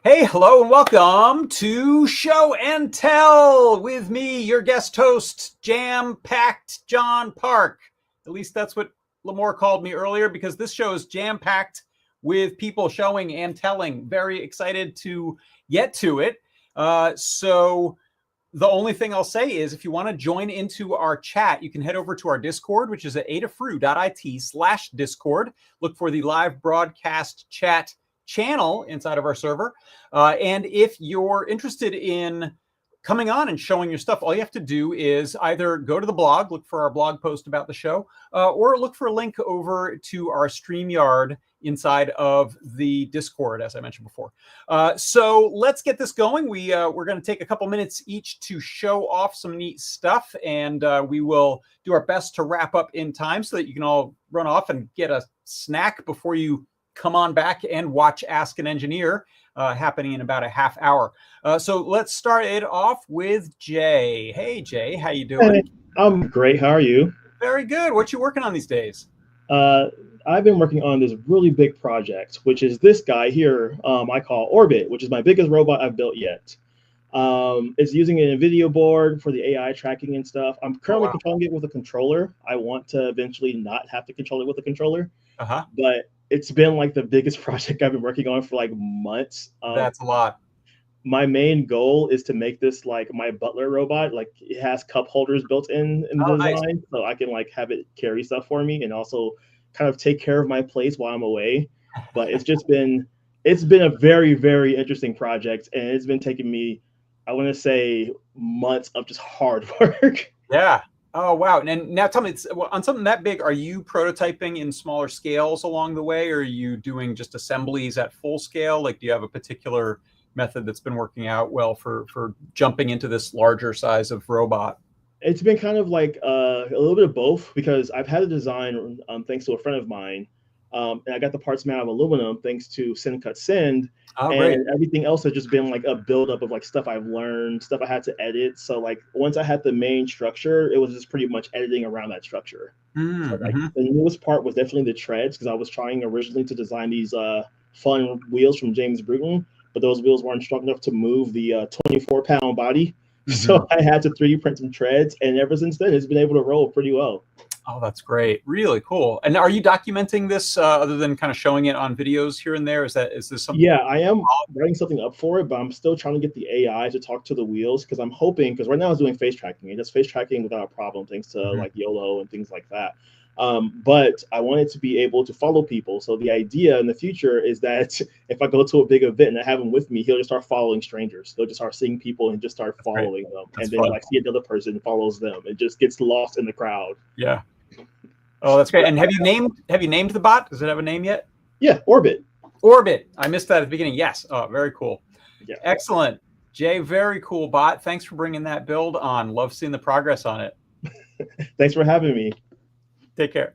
Hey, hello, and welcome to Show and Tell with me, your guest host, jam-packed John Park. At least that's what Lamore called me earlier, because this show is jam-packed with people showing and telling. Very excited to get to it. So the only thing I'll say is if you want to join into our chat, you can head over to our Discord, which is at adafruit.it/Discord. Look for the live broadcast chat channel inside of our server. And if you're interested in coming on and showing your stuff, all you have to do is either go to the blog, look for our blog post about the show, or look for a link over to our StreamYard inside of the Discord, as I mentioned before. So let's get this going. We're going to take a couple minutes each to show off some neat stuff, and we will do our best to wrap up in time so that you can all run off and get a snack before you come on back and watch Ask an Engineer happening in about a half hour. So let's start it off with Jay. Hey, Jay, how you doing? Hey, I'm great. How are you? Very good. What you working on these days? I've been working on this really big project, which is this guy here. I call Orbit, which is my biggest robot I've built yet. It's using an NVIDIA board for the AI tracking and stuff. I'm currently controlling it with a controller. I want to eventually not have to control it with a controller. But it's been like the biggest project I've been working on for like months. That's a lot. My main goal is to make this like my butler robot. Like it has cup holders built in the design, nice. So I can like have it carry stuff for me and also kind of take care of my place while I'm away. But it's been a very, very interesting project, and it's been taking me, I want to say, months of just hard work. Yeah. Oh, wow. And now tell me, on something that big, are you prototyping in smaller scales along the way, or are you doing just assemblies at full scale? Like, do you have a particular method that's been working out well for jumping into this larger size of robot? It's been kind of like a little bit of both, because I've had a design thanks to a friend of mine, and I got the parts made out of aluminum thanks to Send Cut Send. Oh, and great. Everything else has just been like a buildup of like stuff I've learned, stuff I had to edit. So like once I had the main structure, it was just pretty much editing around that structure. So like the newest part was definitely the treads, because I was trying originally to design these fun wheels from James Bruton, but those wheels weren't strong enough to move the 24-pound body. So I had to 3D print some treads, and ever since then, it's been able to roll pretty well. Oh, that's great. Really cool. And are you documenting this other than kind of showing it on videos here and there? Is this something? Yeah, I am writing something up for it, but I'm still trying to get the AI to talk to the wheels, because I'm hoping, because right now it's doing face tracking, and it's face tracking without a problem thanks to like YOLO and things like that. But I wanted to be able to follow people. So the idea in the future is that if I go to a big event and I have him with me, he'll just start following strangers. He'll just start seeing people and just start following them. That's and then fun. Like see another person follows them and just gets lost in the crowd. Yeah. Oh, that's great. And have you named the bot? Does it have a name yet? Yeah, Orbit. Orbit. I missed that at the beginning. Yes. Oh, very cool. Yeah. Excellent. Jay, very cool bot. Thanks for bringing that build on. Love seeing the progress on it. Thanks for having me. Take care.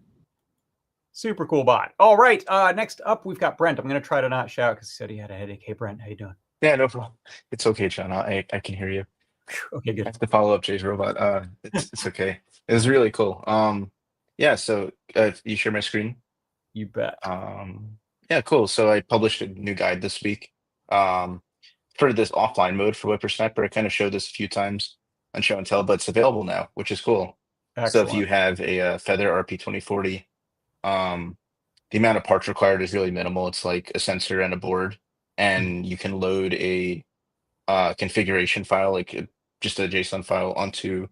Super cool bot. All right. Next up, we've got Brent. I'm going to try to not shout because he said he had a headache. Hey, Brent, how you doing? Yeah, no problem. It's okay, John. I can hear you. Okay, good. I have to follow up Jay's robot. It's okay. It was really cool. Yeah, so you share my screen? You bet. Yeah, cool. So I published a new guide this week for this offline mode for WipperSnapper. I kind of showed this a few times on Show and Tell, but it's available now, which is cool. Excellent. So if you have a Feather RP2040, the amount of parts required is really minimal. It's like a sensor and a board, and you can load a configuration file, like just a JSON file, onto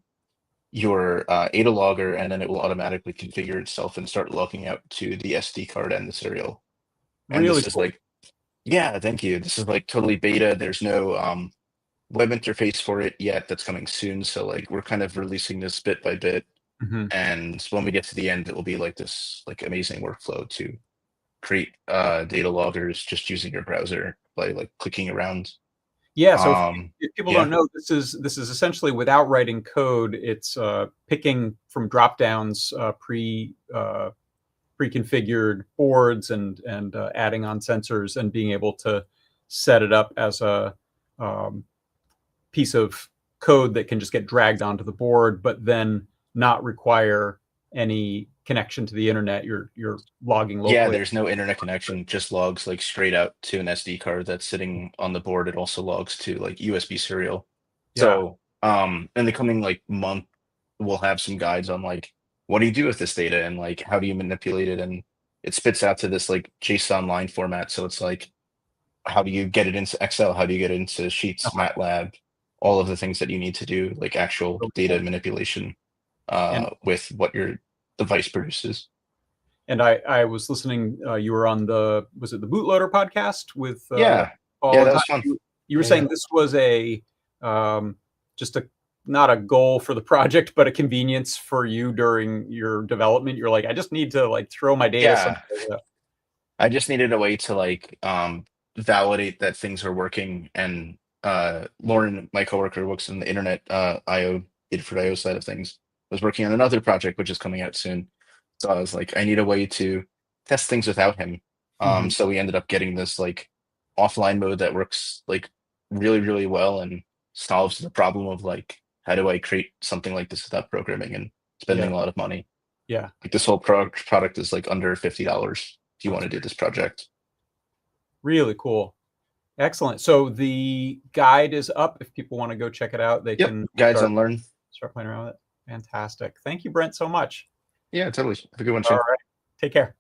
your ADA logger, and then it will automatically configure itself and start logging out to the SD card and the serial. And really this cool. is like, yeah, thank you. This is like totally beta. There's no web interface for it yet. That's coming soon. So like we're kind of releasing this bit by bit. And when we get to the end, it will be like this like amazing workflow to create data loggers just using your browser by like clicking around. Yeah, so if people don't know, this is essentially without writing code. It's picking from drop downs pre-configured boards and adding on sensors and being able to set it up as a piece of code that can just get dragged onto the board, but then not require any connection to the internet. You're logging locally. Yeah, there's no internet connection, just logs like straight out to an SD card that's sitting on the board. It also logs to like USB serial. Yeah. So in the coming like month, we'll have some guides on like what do you do with this data and like how do you manipulate it, and it spits out to this like JSON line format. So it's like, how do you get it into Excel? How do you get it into Sheets, MATLAB, all of the things that you need to do, like actual data manipulation with what your device produces. And I was listening, you were on was it the Bootloader podcast with yeah, Paul? Yeah, that was fun. You were saying this was a just not a goal for the project, but a convenience for you during your development. You're like, I just need to like throw my data somewhere. I just needed a way to like validate that things are working. And Lauren, my coworker, works in the internet Adafruit IO side of things, was working on another project which is coming out soon. So I was like, I need a way to test things without him. So we ended up getting this like offline mode that works like really, really well and solves the problem of like, how do I create something like this without programming and spending a lot of money? Yeah. Like this whole product is like under $50 if you want to do this project. Really cool. Excellent. So the guide is up. If people want to go check it out, they can guides on Learn. Start playing around with it. Fantastic. Thank you, Brent, so much. Yeah, totally. Have a good one, too. All right. Take care.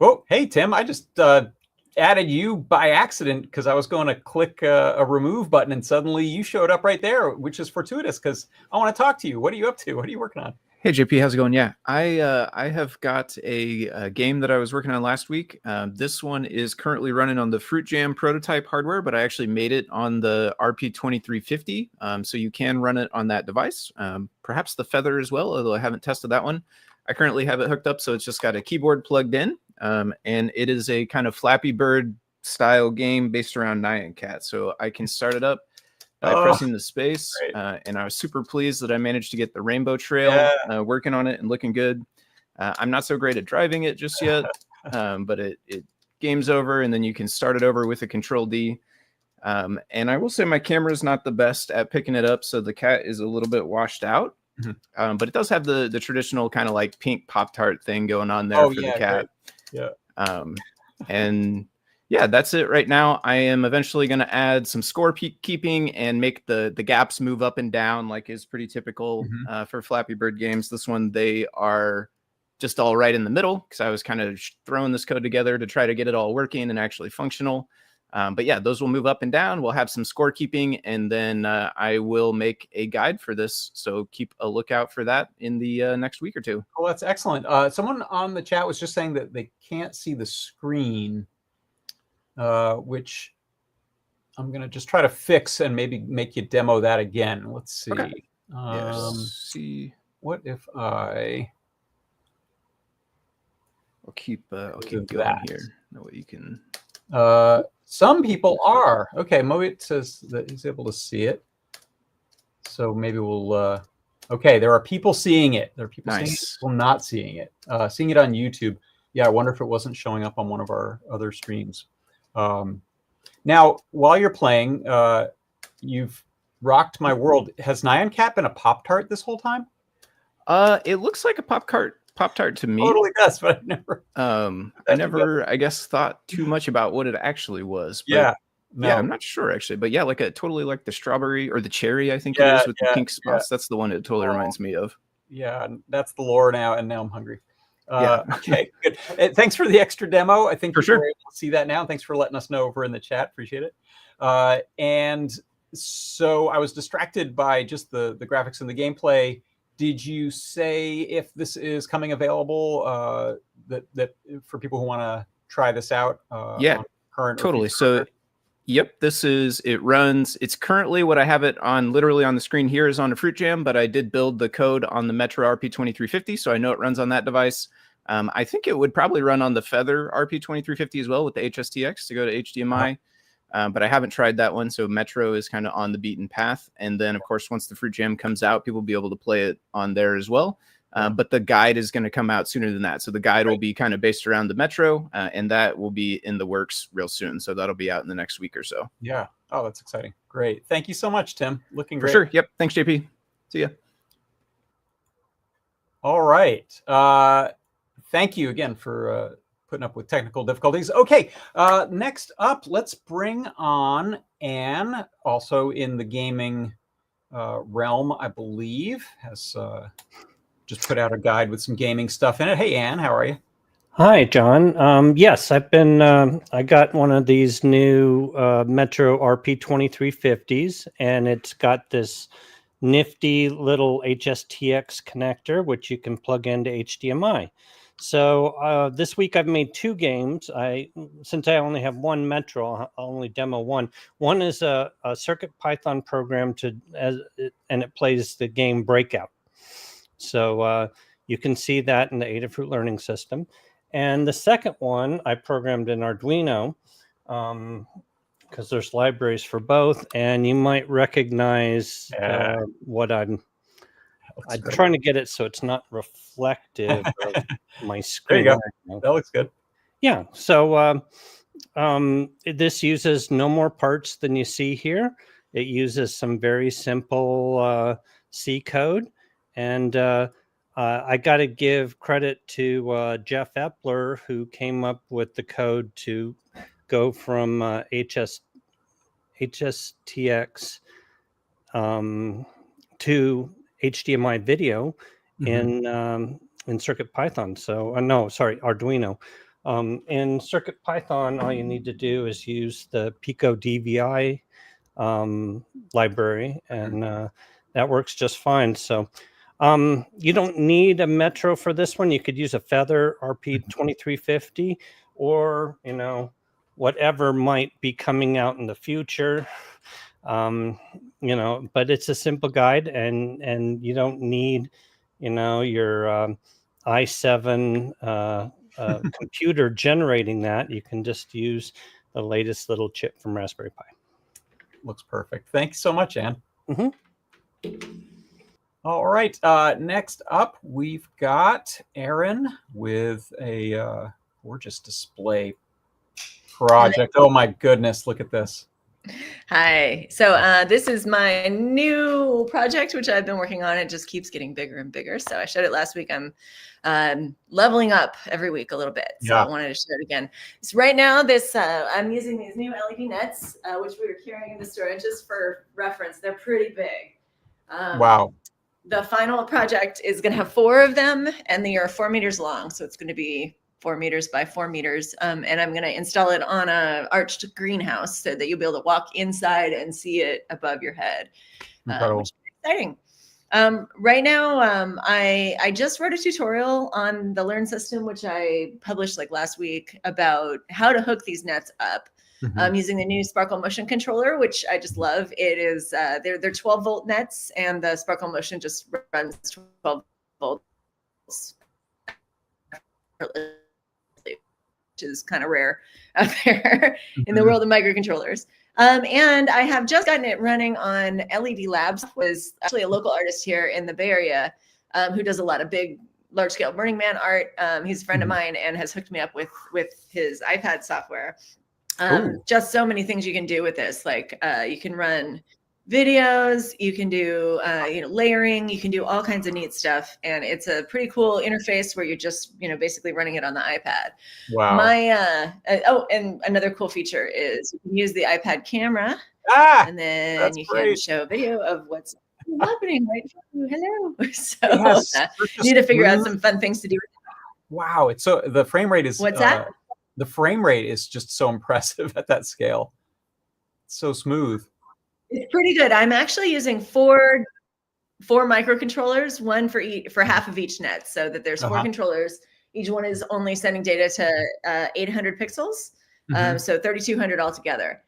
Oh, hey, Tim, I just added you by accident because I was going to click a remove button and suddenly you showed up right there, which is fortuitous because I want to talk to you. What are you up to? What are you working on? Hey, JP, how's it going? Yeah, I have got a game that I was working on last week. This one is currently running on the FruitJam prototype hardware, but I actually made it on the RP2350, so you can run it on that device. Perhaps the Feather as well, although I haven't tested that one. I currently have it hooked up, so it's just got a keyboard plugged in, and it is a kind of Flappy Bird style game based around Nyan Cat. So I can start it up by pressing the space, and I was super pleased that I managed to get the rainbow trail working on it and looking good. I'm not so great at driving it just yet, but it game's over, and then you can start it over with a Control D. And I will say my camera is not the best at picking it up, so the cat is a little bit washed out. But it does have the traditional kind of like pink Pop-Tart thing going on there for the cat. Great. Yeah. And yeah, that's it right now. I am eventually going to add some score keeping and make the gaps move up and down, like is pretty typical for Flappy Bird games. This one, they are just all right in the middle because I was kind of throwing this code together to try to get it all working and actually functional. But yeah, those will move up and down. We'll have some score keeping, and then I will make a guide for this. So keep a lookout for that in the next week or two. Well, that's excellent. Someone on the chat was just saying that they can't see the screen, which I'm going to just try to fix and maybe make you demo that again. Let's see. Okay. See. What if I'll keep going here. That way you can. Some people are. Okay, Mohit says that he's able to see it. So maybe we'll... okay, there are people seeing it. There are people seeing it, people not seeing it. Seeing it on YouTube. Yeah, I wonder if it wasn't showing up on one of our other streams. Now, while you're playing, you've rocked my world. Has Nyan Cat been a Pop-Tart this whole time? It looks like a Pop-Tart to me. Totally does, but I never, I guess, thought too much about what it actually was. But yeah, yeah, I'm not sure actually, but yeah, like totally like the strawberry or the cherry, I think it is with the pink spots. That's the one it totally reminds me of. Yeah, that's the lore now, and now I'm hungry. Okay, good. Thanks for the extra demo. I think we're able to see that now. Thanks for letting us know over in the chat. Appreciate it. And so I was distracted by just the graphics and the gameplay. Did you say if this is coming available that for people who want to try this out? Yeah, totally. So, yep, it runs. It's currently what I have it on literally on the screen here is on a FruitJam, but I did build the code on the Metro RP2350, so I know it runs on that device. I think it would probably run on the Feather RP2350 as well with the HSTX to go to HDMI. But I haven't tried that one, so Metro is kind of on the beaten path. And then, of course, once the FruitJam comes out, people will be able to play it on there as well. But the guide is going to come out sooner than that. So the guide will be kind of based around the Metro, and that will be in the works real soon. So that'll be out in the next week or so. Yeah. Oh, that's exciting. Great. Thank you so much, Tim. Looking great. For sure. Yep. Thanks, JP. See ya. All right. Thank you again for putting up with technical difficulties. Okay, next up, let's bring on Anne, also in the gaming realm, I believe, has just put out a guide with some gaming stuff in it. Hey, Anne, how are you? Hi, John. Yes, I've been. I got one of these new Metro RP2350s, and it's got this nifty little HSTX connector, which you can plug into HDMI. So this week I've made 2 games. Since I only have one Metro, I'll only demo one. One is a CircuitPython program and it plays the game Breakout. So you can see that in the Adafruit learning system. And the second one I programmed in Arduino because there's libraries for both, and you might recognize what I'm trying to get it so it's not reflective of my screen. There you go. That looks good. Yeah. So this uses no more parts than you see here. It uses some very simple C code, and I got to give credit to Jeff Epler, who came up with the code to go from HSTX to HDMI video in CircuitPython. So no, sorry, Arduino. In CircuitPython, all you need to do is use the Pico DVI library, and that works just fine. So you don't need a Metro for this one. You could use a Feather RP2350 or, whatever might be coming out in the future. But it's a simple guide, and you don't need, your i7 computer generating that. You can just use the latest little chip from Raspberry Pi. Looks perfect. Thanks so much, Anne. Mm-hmm. All right. Next up, we've got Erin with a gorgeous display project. Oh my goodness, look at this. Hi. So this is my new project, which I've been working on. It just keeps getting bigger and bigger. So I showed it last week. I'm leveling up every week a little bit. So I wanted to show it again. So right now, I'm using these new LED nets, which we were carrying in the storage. Just for reference, they're pretty big. Wow. The final project is going to have 4 of them, and they are 4 meters long. So it's going to be 4 meters by 4 meters. And I'm going to install it on a arched greenhouse so that you'll be able to walk inside and see it above your head. Which is exciting. Right now, I just wrote a tutorial on the Learn system, which I published like last week, about how to hook these nets up. Using the new Sparkle Motion controller, which I just love. It is they're 12-volt nets, and the Sparkle Motion just runs 12 volts, which is kind of rare out there in the world of microcontrollers. And I have just gotten it running on LED Labs. Was actually a local artist here in the Bay Area who does a lot of large-scale Burning Man art. He's a friend of mine and has hooked me up with his iPad software. Just so many things you can do with this. Like you can run videos, you can do layering, you can do all kinds of neat stuff, and it's a pretty cool interface where you're just basically running it on the iPad. Wow. And another cool feature is you can use the iPad camera, and then you can show a video of what's happening right now. Hello. So you need to figure out some fun things to do. Wow, it's so the frame rate is what's that? The frame rate is just so impressive at that scale. It's so smooth. It's pretty good. I'm actually using four microcontrollers, one for half of each net, so that there's 4 controllers. Each one is only sending data to 800 pixels, so 3,200 altogether.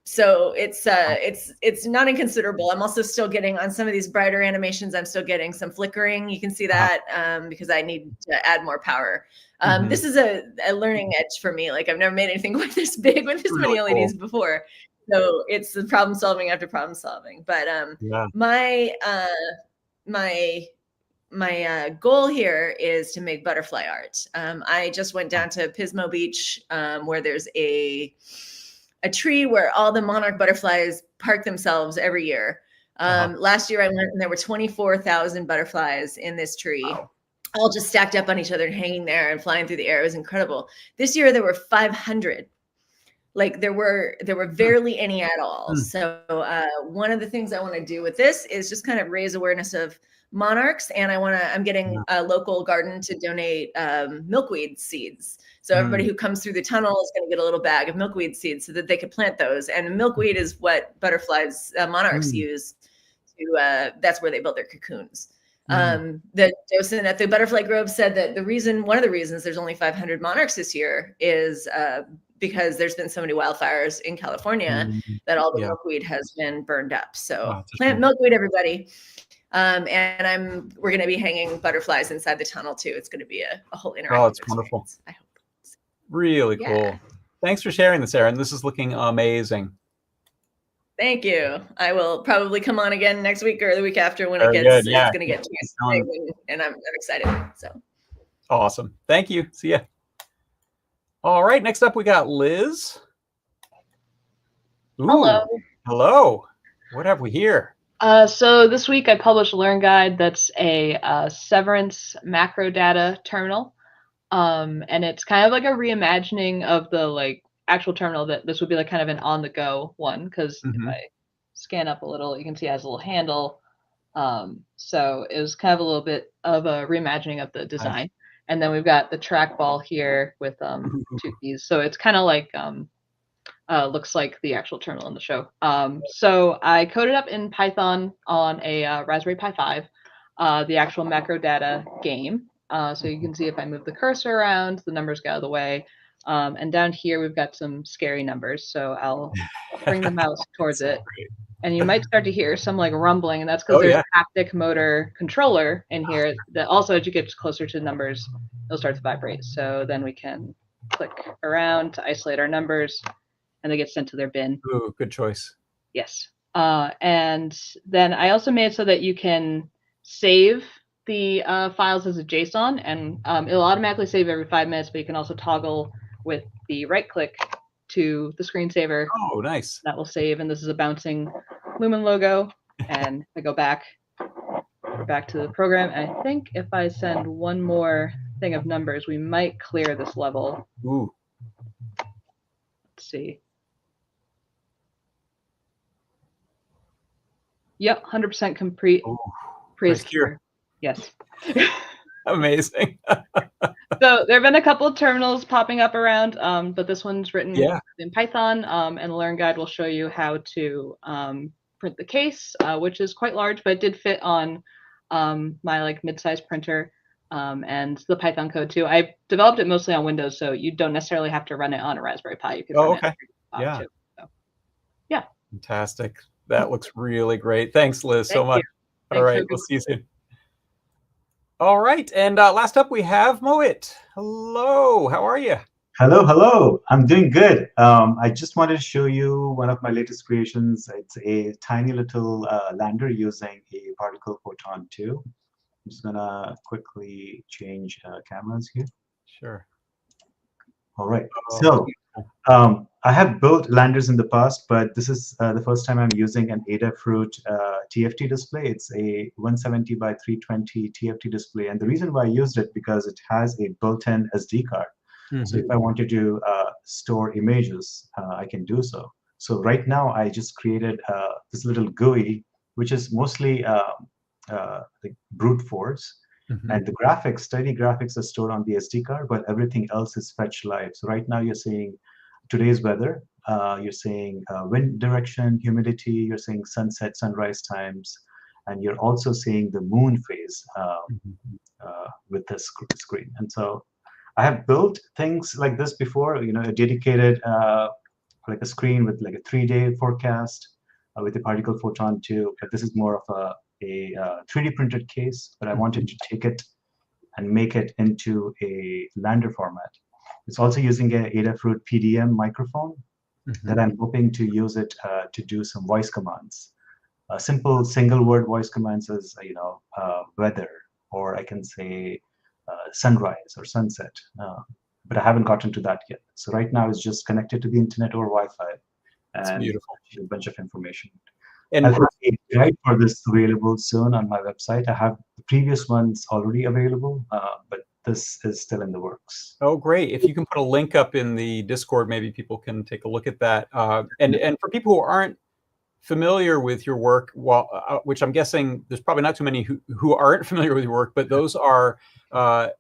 So it's not inconsiderable. I'm also still getting on some of these brighter animations. I'm still getting some flickering. You can see that because I need to add more power. This is a learning edge for me. Like I've never made anything quite this big with this many LEDs before. So it's the problem solving after problem solving. But my goal here is to make butterfly art. I just went down to Pismo Beach where there's a tree where all the monarch butterflies park themselves every year. Last year I went and there were 24,000 butterflies in this tree, all just stacked up on each other and hanging there and flying through the air. It was incredible. This year there were 500. Like there were barely any at all. So one of the things I want to do with this is just kind of raise awareness of monarchs, and I'm getting a local garden to donate milkweed seeds. So everybody who comes through the tunnel is going to get a little bag of milkweed seeds so that they could plant those. And milkweed is what butterflies, monarchs use to, that's where they build their cocoons. The docent at the Butterfly Grove said that one of the reasons there's only 500 monarchs this year is because there's been so many wildfires in California that all the milkweed has been burned up. So plant milkweed, everybody. And we're going to be hanging butterflies inside the tunnel too. It's going to be a whole interactive Oh, it's wonderful. I hope. Really cool. Thanks for sharing this, Erin. This is looking amazing. Thank you. I will probably come on again next week or the week after when it's going to get twice big, and I'm excited. So awesome. Thank you. See ya. All right. Next up, we got Liz. Ooh. Hello. Hello. What have we here? So this week I published a Learn Guide that's a Severance macrodata terminal. And it's kind of like a reimagining of the actual terminal. That this would be like kind of an on-the-go one, because if I scan up a little, you can see it has a little handle. So it was kind of a little bit of a reimagining of the design. And then we've got the trackball here with 2 keys. So it's kind of like looks like the actual terminal in the show. So I coded up in Python on a Raspberry Pi 5, the actual macrodata game. So you can see if I move the cursor around, the numbers get out of the way. And down here, we've got some scary numbers. So I'll bring the mouse towards it. And you might start to hear some rumbling, and that's because there's a haptic motor controller in here that also, as you get closer to the numbers, it'll start to vibrate. So then we can click around to isolate our numbers, and they get sent to their bin. Ooh, good choice. Yes. And then I also made it so that you can save the files as a JSON, and it'll automatically save every 5 minutes, but you can also toggle with the right click to the screensaver. Oh, nice. That will save, and this is a bouncing Lumen logo. And I go back to the program, and I think if I send one more thing of numbers, we might clear this level. Ooh. Let's see. Yep, 100% complete. Praise secure. Yes. Amazing. So there have been a couple of terminals popping up around, but this one's written in Python, and the Learn Guide will show you how to print the case, which is quite large, but it did fit on my mid-sized printer, and the Python code too. I developed it mostly on Windows, so you don't necessarily have to run it on a Raspberry Pi. You could run it on too. So, yeah. Fantastic. That looks really great. Thanks, Liz, so much. All right, we'll see you soon. All right, and last up we have Mohit. Hello, how are you? Hello. I'm doing good. I just wanted to show you one of my latest creations. It's a tiny little lander using a Particle Photon 2. I'm just gonna quickly change cameras here. Sure. All right. So I have built landers in the past, but this is the first time I'm using an Adafruit TFT display. It's a 170 by 320 TFT display, and the reason why I used it because it has a built-in SD card. So if I wanted to store images, I can do so. So right now, I just created this little GUI, which is mostly like brute force. And the graphics, steady graphics are stored on the SD card, but everything else is fetched live. So right now, you're seeing today's weather. You're seeing wind direction, humidity. You're seeing sunset, sunrise times. And you're also seeing the moon phase with this screen. And so I have built things like this before, a dedicated like a screen with like a 3-day forecast with a Particle Photon 2, but this is more of a 3D printed case, but I wanted to take it and make it into a lander format. It's also using an Adafruit PDM microphone that I'm hoping to use it to do some voice commands. Simple single word voice commands as, weather, or I can say sunrise or sunset, but I haven't gotten to that yet. So right now it's just connected to the internet or Wi-Fi, and a bunch of information. And I'll have a guide for this available soon on my website. I have the previous ones already available, but this is still in the works. oh, great. If you can put a link up in the Discord, maybe people can take a look at that. And for people who aren't familiar with your work, well, which I'm guessing there's probably not too many who aren't familiar with your work, but those are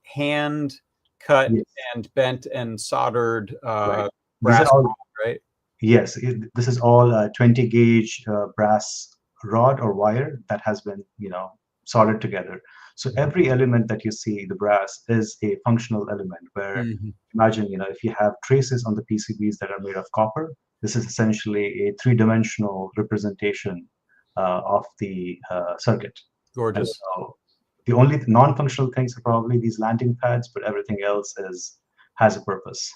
hand cut and bent and soldered brass rods, right? Yes, this is all 20 gauge brass rod or wire that has been, soldered together. So every element that you see, the brass, is a functional element where imagine, if you have traces on the PCBs that are made of copper, this is essentially a three-dimensional representation of the circuit. Gorgeous. And so the only non-functional things are probably these landing pads, but everything else has a purpose.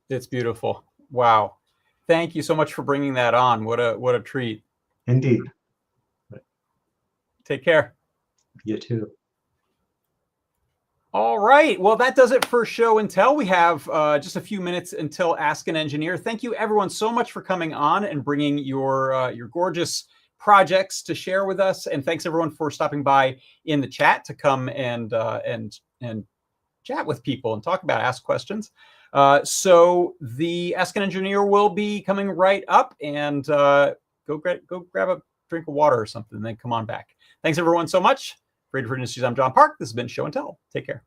It's beautiful. Wow. Thank you so much for bringing that on. What a treat. Indeed. Take care. You too. All right. Well, that does it for Show and Tell. We have just a few minutes until Ask an Engineer. Thank you, everyone, so much for coming on and bringing your gorgeous projects to share with us. And thanks, everyone, for stopping by in the chat to come and chat with people and talk about, ask questions. So the Ask an Engineer will be coming right up, and go grab a drink of water or something, and then come on back. Thanks, everyone, so much. For Adafruit Industries, I'm John Park. This has been Show and Tell. Take care.